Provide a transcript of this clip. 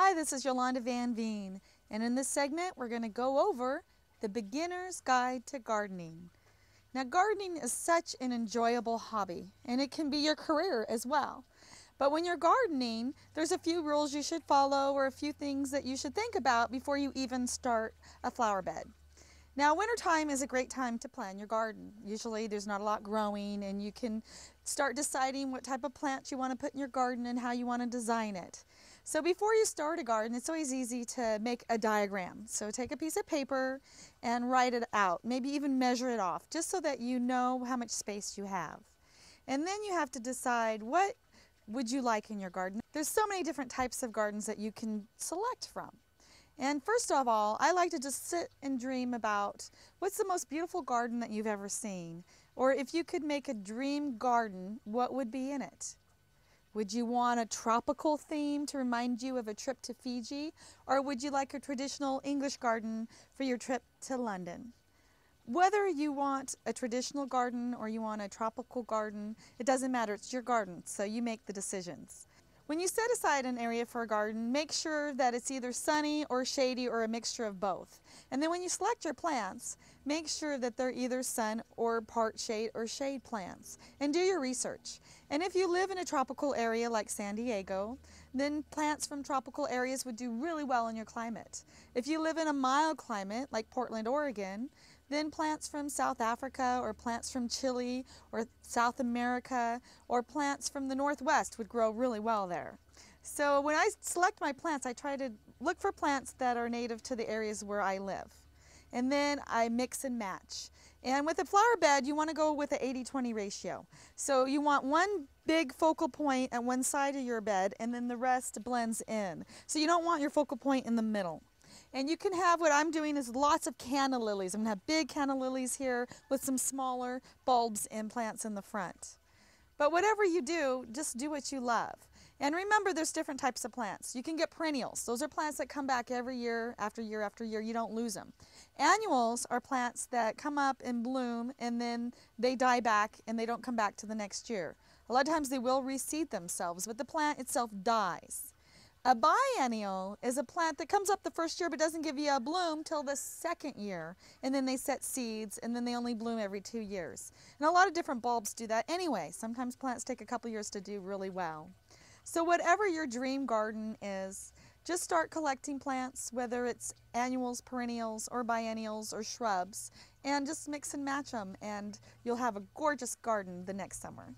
Hi, this is Yolanda Vanveen, and in this segment we're going to go over the Beginner's Guide to Gardening. Now, gardening is such an enjoyable hobby, and it can be your career as well. But when you're gardening, there's a few rules you should follow or a few things that you should think about before you even start a flower bed. Now, wintertime is a great time to plan your garden. Usually there's not a lot growing, and you can start deciding what type of plants you want to put in your garden and how you want to design it. So before you start a garden, it's always easy to make a diagram. So take a piece of paper and write it out, maybe even measure it off, just so that you know how much space you have. And then you have to decide, what would you like in your garden? There's so many different types of gardens that you can select from. And first of all, I like to just sit and dream about what's the most beautiful garden that you've ever seen. Or if you could make a dream garden, what would be in it? Would you want a tropical theme to remind you of a trip to Fiji? Or would you like a traditional English garden for your trip to London? Whether you want a traditional garden or you want a tropical garden, it doesn't matter, it's your garden, so you make the decisions. When you set aside an area for a garden, make sure that it's either sunny or shady or a mixture of both. And then when you select your plants, make sure that they're either sun or part shade or shade plants. And do your research. And if you live in a tropical area like San Diego, then plants from tropical areas would do really well in your climate. If you live in a mild climate like Portland, Oregon, then plants from South Africa or plants from Chile or South America or plants from the Northwest would grow really well there. So when I select my plants, I try to look for plants that are native to the areas where I live. And then I mix and match. And with a flower bed, you want to go with an 80-20 ratio. So you want one big focal point at one side of your bed and then the rest blends in. So you don't want your focal point in the middle. And you can have, what I'm doing is lots of canna lilies. I'm going to have big canna lilies here with some smaller bulbs and plants in the front. But whatever you do, just do what you love. And remember, there's different types of plants. You can get perennials. Those are plants that come back every year after year after year. You don't lose them. Annuals are plants that come up and bloom and then they die back and they don't come back to the next year. A lot of times they will reseed themselves, but the plant itself dies. A biennial is a plant that comes up the first year but doesn't give you a bloom till the second year, and then they set seeds and then they only bloom every 2 years. And a lot of different bulbs do that anyway. Sometimes plants take a couple years to do really well. So whatever your dream garden is, just start collecting plants, whether it's annuals, perennials, or biennials, or shrubs, and just mix and match them, and you'll have a gorgeous garden the next summer.